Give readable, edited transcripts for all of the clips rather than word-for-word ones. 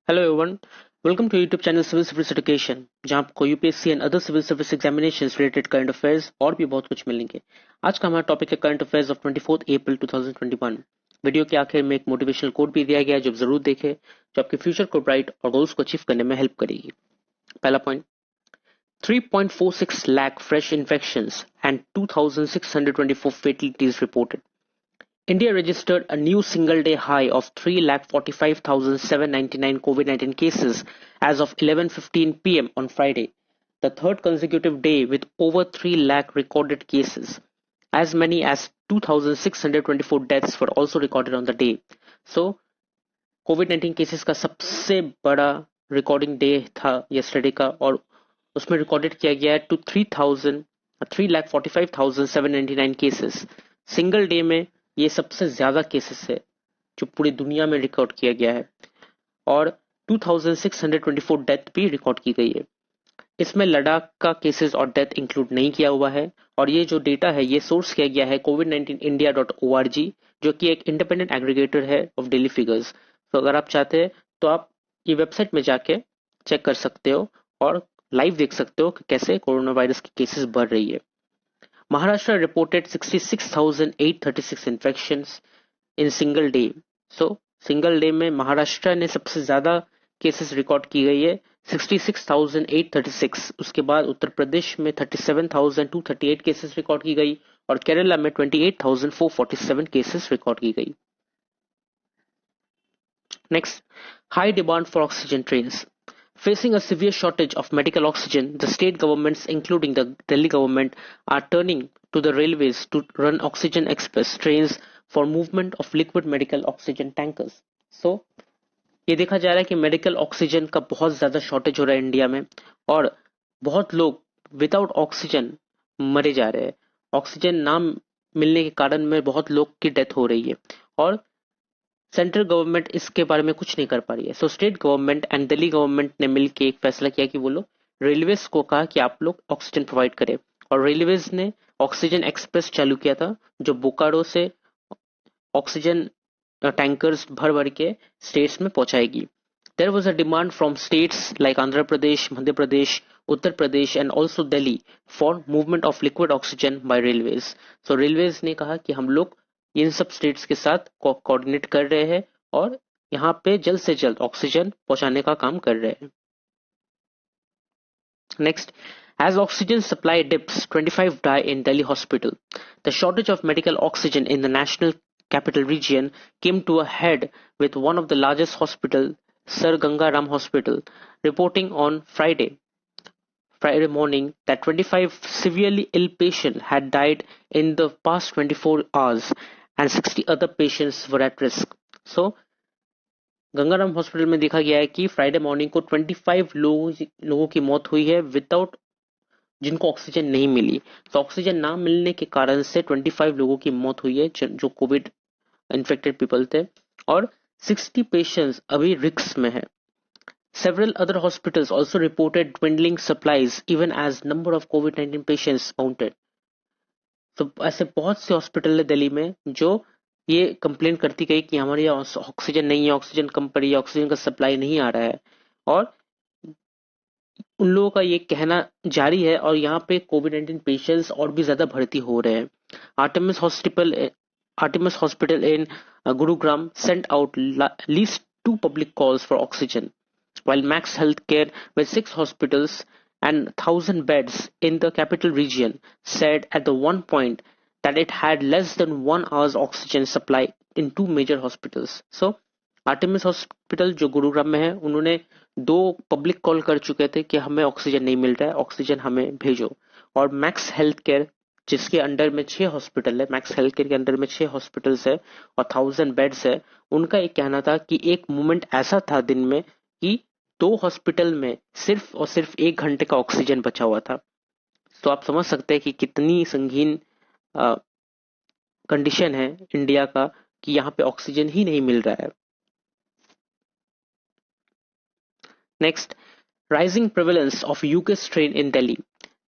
Hello everyone, welcome to YouTube channel civil service education, जहां आपको UPSC and other civil service examinations related current affairs और भी बहुत कुछ मिलेंगे। आज का हमारा टॉपिक है current affairs of 24 April 2021। Video के आखिर में एक मोटिवेशनल कोट भी दिया गया है जो आप जरूर देखें, जो आपके फ्यूचर को ब्राइट और गोल्स को अचीव करने में हेल्प करेगी। पहला point, 3.46 lakh fresh infections and 2,624 fatalities reported. India registered a new single-day high of 3,45,799 COVID-19 cases as of 11:15 p.m. on Friday, the third consecutive day with over 3 lakh recorded cases. As many as 2,624 deaths were also recorded on the day. So, COVID-19 cases का सबसे बड़ा recording day था yesterday का, और उसमें recorded किया गया है टू 3,45,799 केसेस। सिंगल डे में ये सबसे ज्यादा केसेस है जो पूरी दुनिया में रिकॉर्ड किया गया है, और 2,624 डेथ भी रिकॉर्ड की गई है। इसमें लद्दाख का केसेस और डेथ इंक्लूड नहीं किया हुआ है, और ये जो डेटा है ये सोर्स किया गया है covid19india.org, जो कि एक इंडिपेंडेंट एग्रीगेटर है ऑफ डेली फिगर्स। तो अगर आप चाहते हैं तो आप ये वेबसाइट में जाके चेक कर सकते हो और लाइव देख सकते हो कि कैसे कोरोना वायरस की केसेस बढ़ रही है। Maharashtra reported 66,836 infections in single day. So single day में महाराष्ट्र ने सबसे ज्यादा केसेस रिकॉर्ड की गई है, 66,836। उसके बाद उत्तर प्रदेश में 37,238 केसेस रिकॉर्ड की गई, और केरला में 28,447 केसेस रिकॉर्ड की गई। Next, high demand for oxygen trains. Facing a severe shortage of medical oxygen, the state governments, including the Delhi government, are turning to the railways to run oxygen express trains for movement of liquid medical oxygen tankers. So, ये देखा जा रहा है कि medical oxygen का बहुत ज्यादा shortage हो रहा है इंडिया में, और बहुत लोग विदाउट ऑक्सीजन मरे जा रहे हैं। ऑक्सीजन ना मिलने के कारण में बहुत लोग की डेथ हो रही है, और सेंट्रल गवर्नमेंट इसके बारे में कुछ नहीं कर पा रही है। So state government and Delhi government ने मिलकर एक फैसला किया कि वो लोग रेलवेज को कहा कि आप लोग ऑक्सीजन प्रोवाइड करें, और रेलवेज ने ऑक्सीजन एक्सप्रेस चालू किया था जो बोकारो से ऑक्सीजन टैंकर्स भर भर के स्टेट्स में पहुंचाएगी। There was a demand from states like Andhra Pradesh, Madhya Pradesh, Uttar Pradesh and also Delhi for movement of liquid oxygen by railways. So railways ने कहा कि हम लोग इन सब स्टेट्स के साथ कोऑर्डिनेट कर रहे हैं और यहाँ पे जल्द से जल्द ऑक्सीजन पहुंचाने का काम कर रहे हैं। Next, as oxygen supply dips, 25 die in Delhi hospital. The shortage of medical oxygen in the national capital region came to a head with one of the largest hospital, Sir Ganga Ram Hospital, reporting on Friday morning that 25 severely ill patients had died in the past 24 hours and 60 other patients were at risk. So, Gangaram hospital में देखा गया है कि Friday morning को 25 लोगों की मौत हुई है विदाउट, जिनको ऑक्सीजन नहीं मिली। तो ऑक्सीजन ना मिलने के कारण से 25 लोगों की मौत हुई है जो कोविड इन्फेक्टेड पीपल थे, और 60 पेशेंट्स अभी रिस्क में है। Several other hospitals also reported dwindling supplies even as number of COVID-19 patients mounted. तो ऐसे बहुत से हॉस्पिटल है दिल्ली में जो ये कंप्लेन करती गई कि हमारे यहाँ ऑक्सीजन नहीं है, ऑक्सीजन कम पड़ी है, ऑक्सीजन का सप्लाई नहीं आ रहा है, और उन लोगों का ये कहना जारी है, और यहाँ पे कोविड-19 पेशेंट्स और भी ज्यादा भर्ती हो रहे हैं। Artemis hospital in Gurugram sent out at least 2 public calls for oxygen, while Max Healthcare, with 6 hospitals and 1,000 beds in the capital region, said at the one point that it had less than 1 hour's oxygen supply in 2 major hospitals. So, Artemis hospital जो गुरुग्राम में है, उन्होंने 2 public call कर चुके थे कि हमें oxygen नहीं मिल रहा है, ऑक्सीजन हमें भेजो। और मैक्स हेल्थ केयर, जिसके अंडर में 6 हॉस्पिटल है, मैक्स हेल्थ केयर के अंडर में 6 हॉस्पिटल्स है और 1,000 बेड्स है, उनका एक कहना था कि एक मोमेंट ऐसा था दिन में कि 2 हॉस्पिटल में सिर्फ और सिर्फ 1 घंटे का ऑक्सीजन बचा हुआ था। तो आप समझ सकते हैं कि कितनी संगीन कंडीशन है इंडिया का कि यहाँ पे ऑक्सीजन ही नहीं मिल रहा है। Next, rising prevalence of UK strain in Delhi.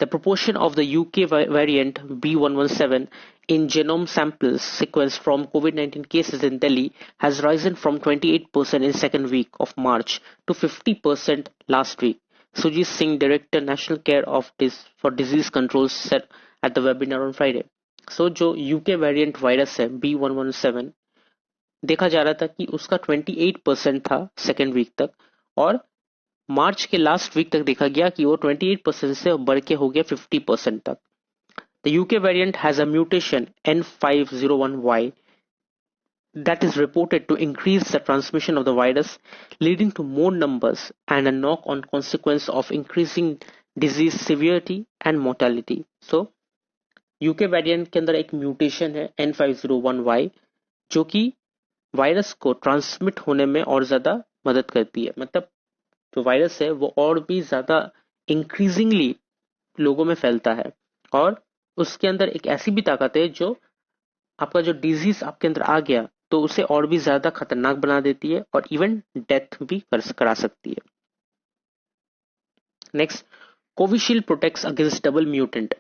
The proportion of the UK variant B117 in genome samples sequenced from COVID-19 cases in Delhi has risen from 28% in second week of March to 50% last week. Sujit Singh, Director National Care for Disease Control, said at the webinar on Friday. So जो UK variant virus है B117 देखा जा रहा था कि उसका 28% था second week तक, और मार्च के लास्ट वीक तक देखा गया कि वो 28% से बढ़ के हो गया 50% तक. The UK variant has a mutation N501Y that is reported to increase the transmission of the virus, leading to more numbers and a knock-on consequence of increasing disease severity and mortality. So, UK variant के अंदर एक mutation है N501Y जो कि virus को transmit होने में और ज्यादा मदद करती है. मतलब जो वायरस है वो और भी ज्यादा इंक्रीजिंगली लोगों में फैलता है, और उसके अंदर एक ऐसी भी ताकत है जो आपका जो डिजीज आपके अंदर आ गया तो उसे और भी ज्यादा खतरनाक बना देती है और इवन डेथ भी करा सकती है. Next, Covishield protects against double mutant.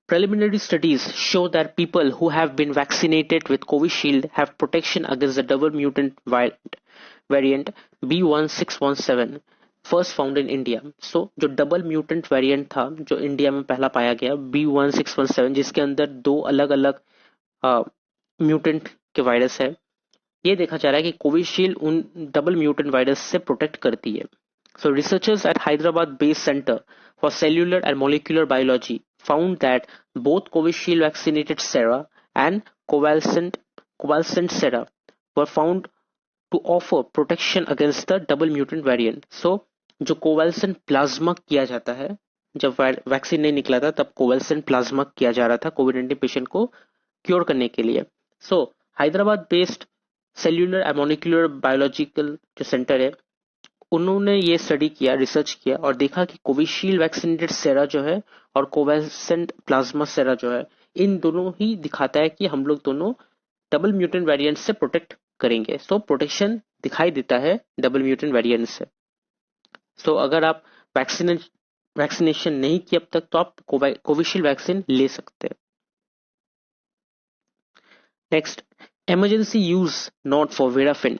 Preliminary studies show that people who have been vaccinated with Covishield have protection against the double mutant variant B1617, first found in India. So, जो double mutant variant था जो India में पहला पाया गया B1617, जिसके अंदर दो अलग अलग म्यूटेंट के वायरस है, ये देखा जा रहा है कि कोविशील्ड उन डबल म्यूटेंट वायरस से प्रोटेक्ट करती है. So researchers at Hyderabad-based Center for Cellular and Molecular Biology found that both Covishield vaccinated sera and convalescent sera were found to offer protection against the double mutant variant. So जो convalescent plasma किया जाता है, जब vaccine नहीं निकला था तब convalescent plasma किया जा रहा था कोविड-19 पेशेंट को क्योर करने के लिए. So Hyderabad based cellular and molecular biological जो सेंटर है, उन्होंने ये स्टडी किया, रिसर्च किया और देखा कि कोविशील्ड वैक्सीनेटेड सेरा जो है और कोवैक्सेंट प्लाज्मा सेरा जो है, इन दोनों ही दिखाता है कि हम लोग दोनों डबल म्यूटेंट वेरिएंट से प्रोटेक्ट करेंगे. सो प्रोटेक्शन दिखाई देता है डबल म्यूटेंट वेरिएंट से. सो अगर आप वैक्सीनेशन नहीं किया अब तक तो आप कोविशील्ड वैक्सीन ले सकते हैं. Next, emergency use not for Verafin.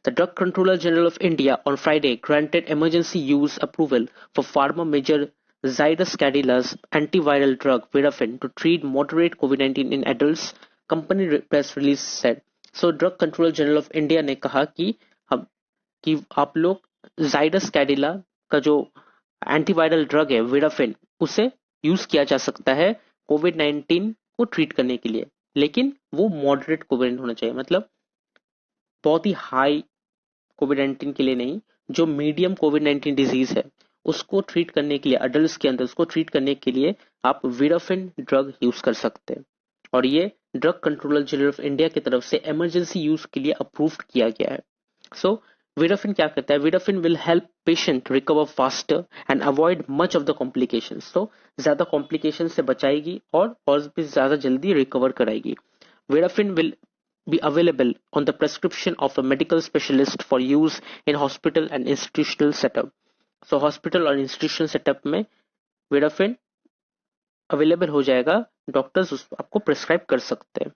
The Drug Controller General of India on Friday granted emergency use approval for pharma major Zydus Cadilla's antiviral drug Verafin to treat moderate COVID-19 in adults, company press release said. So Drug Controller General of India ने कहा कि आप लोग Zydus Cadila का जो antiviral drug है Verafin, उसे use किया जा सकता है कोविड-19 को ट्रीट करने के लिए, लेकिन वो मॉडरेट कोविड होना चाहिए. मतलब बहुत ही हाई कोविड-19 के लिए नहीं, जो मीडियम कोविड-19 डिजीज है उसको ट्रीट करने के लिए, अडल्ट्स के अंदर उसको ट्रीट करने के लिए आप वीराफिन ड्रग यूज कर सकते हैं, और ये drug controller general of India की तरफ से इमरजेंसी यूज के लिए अप्रूव्ड किया गया है. सो वीराफिन क्या करता है? Virafin will help patient recover faster and avoid much of the complications. तो ज्यादा कॉम्प्लिकेशन से बचाएगी और भी ज्यादा जल्दी रिकवर कराएगी. Verafin will be available on the prescription of a medical specialist for use in hospital and institutional setup. So hospital और institutional setup में Verafin available हो जाएगा, डॉक्टर्स आपको प्रिस्क्राइब कर सकते हैं.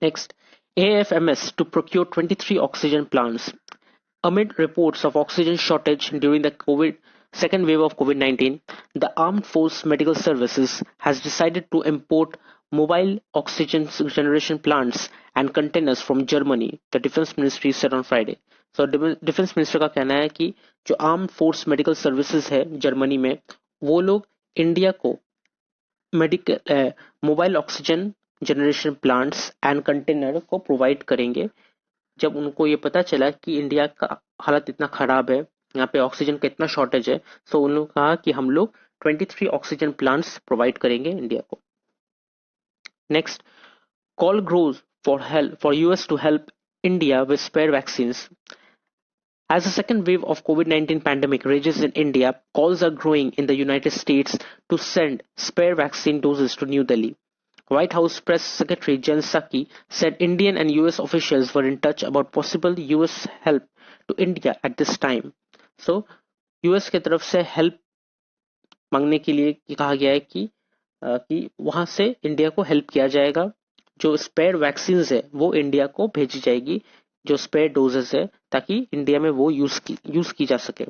Next, AFMS to procure 23 oxygen plants. Amid reports of oxygen shortage during the second wave of COVID-19, the Armed Force Medical Services has decided to import mobile oxygen generation plants and containers from Germany, the Defense Ministry said on Friday. So Defense Minister का कहना है कि जो Armed Force Medical Services है Germany में, वो लोग India को mobile oxygen generation plants and container को प्रोवाइड करेंगे. जब उनको ये पता चला कि इंडिया का हालत इतना खराब है, यहाँ पे ऑक्सीजन का इतना शॉर्टेज है, तो उन्होंने कहा कि हम लोग 23 ऑक्सीजन प्लांट्स प्रोवाइड करेंगे इंडिया को. Next, call grows for US to help India with spare vaccines. As the second wave of COVID-19 pandemic rages in India, calls are growing in the United States to send spare vaccine doses to New Delhi. White House Press Secretary Jen Psaki said Indian and US officials were in touch about possible US help to India at this time. So, US की तरफ से help मांगने के लिए कहा गया है कि वहां से इंडिया को हेल्प किया जाएगा। जो स्पेयर वैक्सीन है वो इंडिया को भेजी जाएगी, जो स्पेयर डोजेस है, ताकि इंडिया में वो यूज की जा सके।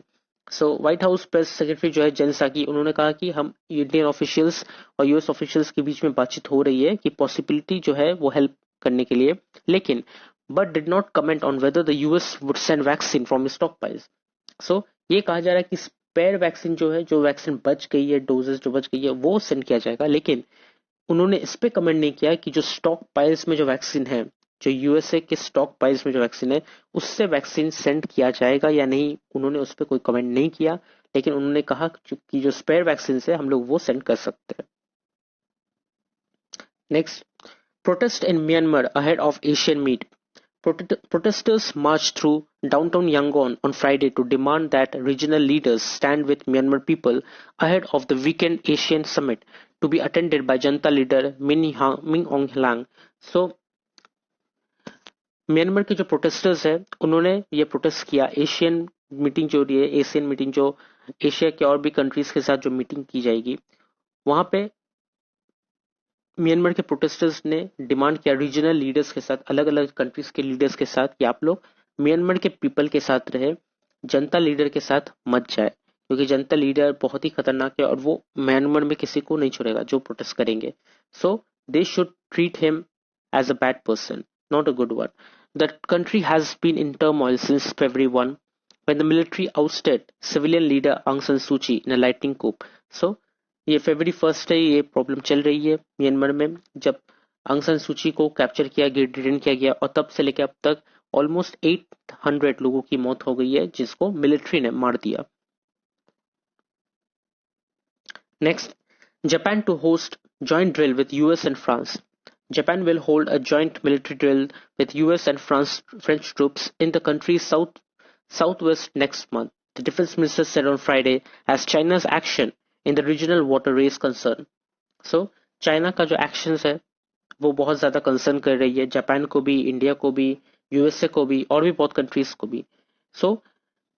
सो व्हाइट हाउस प्रेस सेक्रेटरी जो है जेन साकी, उन्होंने कहा कि हम इंडियन ऑफिशियल्स और यूएस ऑफिशियल्स के बीच में बातचीत हो रही है कि पॉसिबिलिटी जो है वो हेल्प करने के लिए, लेकिन but did not comment on whether the US would send vaccine from stock piles. So ये कहा जा रहा है कि स्पेयर वैक्सीन जो है, जो वैक्सीन बच गई है, डोजेस जो बच गई है, वो सेंड किया जाएगा। लेकिन उन्होंने इस पे कमेंट नहीं किया कि जो स्टॉक पाइल्स में जो वैक्सीन है, जो यूएसए के स्टॉक पाइल्स में जो वैक्सीन है, उससे वैक्सीन सेंड किया जाएगा या नहीं, उन्होंने उस पर कोई कमेंट नहीं किया। लेकिन उन्होंने कहा कि जो स्पेयर वैक्सीन है हम लोग वो सेंड कर सकते हैं। Next, protest in Myanmar ahead of Asian meet. Protesters marched through downtown Yangon on Friday to demand that regional leaders stand with Myanmar people ahead of the weekend Asian summit to be attended by Janta leader Min Aung Hlaing. So, Myanmar के जो protesters हैं उन्होंने ये protest किया। Asian meeting जो रही है, Asian meeting जो एशिया के और भी कंट्रीज के साथ जो मीटिंग की जाएगी, वहां पे म्यांमार के प्रोटेस्टर्स ने डिमांड किया रीजनल लीडर्स के साथ, अलग अलग कंट्रीज के लीडर्स के साथ, कि आप लोग म्यांमार के पीपल के साथ रहे, जनता लीडर के साथ मत जाए, क्योंकि जनता लीडर बहुत ही खतरनाक है और वो म्यांमार में किसी को नहीं छोड़ेगा जो प्रोटेस्ट करेंगे। So they should treat him as a bad person, not a good one. The country has been in turmoil since February 1 when the military ousted civilian leader Aung San Suu Kyi in a lightning coup. So ये February 1 है, ये problem चल रही है Myanmar में, जब आंग सान सूची को कैप्चर किया गया, डिटेन किया गया, और तब से लेकर अब तक ऑलमोस्ट 800 लोगों की मौत हो गई है, जिसको मिलिट्री ने मार दिया। Next, Japan to host joint drill with US and France. Japan will hold a joint military drill with US and French troops in the country's southwest next month, the defense minister said on Friday, as China's action in the regional water raised concern. So, China का जो actions है वो बहुत ज्यादा concern कर रही है Japan को भी, इंडिया को भी, यूएसए को भी, और भी बहुत कंट्रीज को भी। सो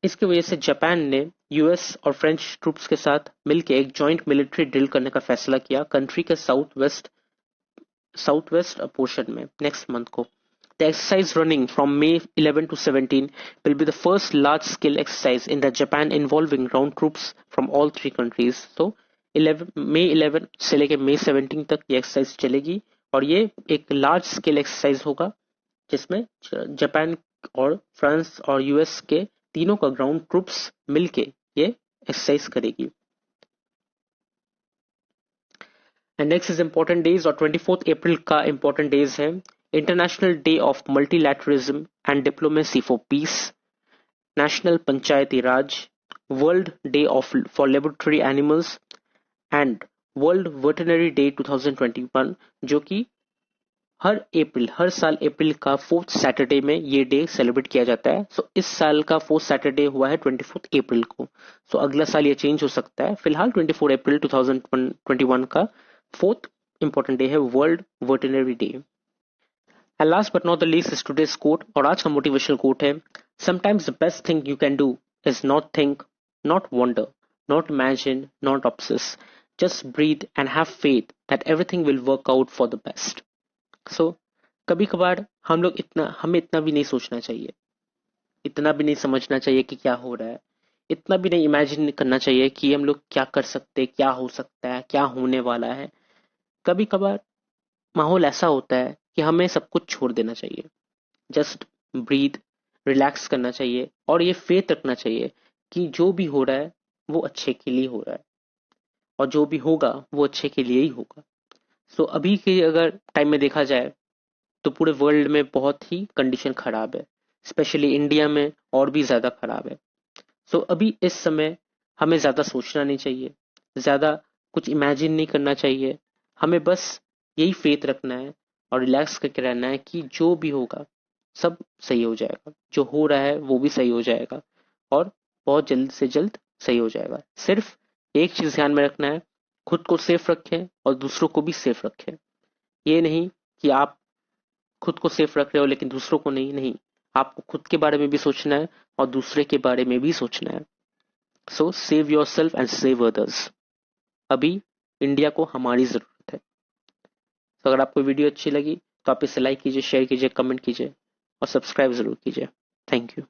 इसकी वजह से जापान ने यूएस और फ्रेंच ट्रूप्स के साथ मिलकर एक जॉइंट मिलिट्री ड्रिल करने का फैसला किया कंट्री के साउथ वेस्ट पोर्शन में नेक्स्ट मंथ को। The exercise running from May 11 to 17 will be the first large-scale exercise in the Japan involving ground troops from all three countries. So, May 11 से लेके May 17 तक ये exercise चलेगी और ये एक लार्ज स्केल एक्सरसाइज होगा जिसमें जापान और फ्रांस और यूएस के तीनों का ग्राउंड ट्रूप्स मिलके ये एक्सरसाइज करेगी। And next is important days, और 24 अप्रैल का इम्पोर्टेंट डेज है। International day of multilateralism and diplomacy for piece, national Panchayati Raj, world day of for laboratory animals and world veterinary day 2021, जो कि हर साल अप्रैल का 4th सैटरडे में ये डे सेलिब्रेट किया जाता है। सो इस साल का 4th सैटरडे हुआ है 24 अप्रैल को। सो अगला साल ये चेंज हो सकता है। फिलहाल 24 अप्रैल 2021 का 4th इंपॉर्टेंट डे है, world veterinary day. And last but not the least is today's quote, और आज का मोटिवेशनल कोट है, sometimes the best thing you can do is not think, not wonder, not imagine, not obsess. Just breathe and have faith that everything will work out for the best. So, कभी कभार हमें इतना भी नहीं सोचना चाहिए, इतना भी नहीं समझना चाहिए कि क्या हो रहा है, इतना भी नहीं इमेजिन करना चाहिए कि हम लोग क्या कर सकते हैं, क्या हो सकता है, क्या होने वाला है। कभी कभार माहौल ऐसा होता है कि हमें सब कुछ छोड़ देना चाहिए। जस्ट ब्रीथ, रिलैक्स करना चाहिए और ये फेथ रखना चाहिए कि जो भी हो रहा है वो अच्छे के लिए हो रहा है और जो भी होगा वो अच्छे के लिए ही होगा। सो अभी के अगर टाइम में देखा जाए तो पूरे वर्ल्ड में बहुत ही कंडीशन खराब है, स्पेशली इंडिया में और भी ज्यादा खराब है। सो अभी इस समय हमें ज्यादा सोचना नहीं चाहिए, ज्यादा कुछ इमेजिन नहीं करना चाहिए, हमें बस यही फेथ रखना है और रिलैक्स करके रहना है कि जो भी होगा सब सही हो जाएगा, जो हो रहा है वो भी सही हो जाएगा और बहुत जल्द से जल्द सही हो जाएगा। सिर्फ एक चीज ध्यान में रखना है, खुद को सेफ रखें और दूसरों को भी सेफ रखें। ये नहीं कि आप खुद को सेफ रख रहे हो लेकिन दूसरों को नहीं, आपको खुद के बारे में भी सोचना है और दूसरे के बारे में भी सोचना है। सो save your self and save others. अभी इंडिया को हमारी जरूरत है। तो अगर आपको वीडियो अच्छी लगी तो आप इसे लाइक कीजिए, शेयर कीजिए, कमेंट कीजिए और सब्सक्राइब जरूर कीजिए। Thank you.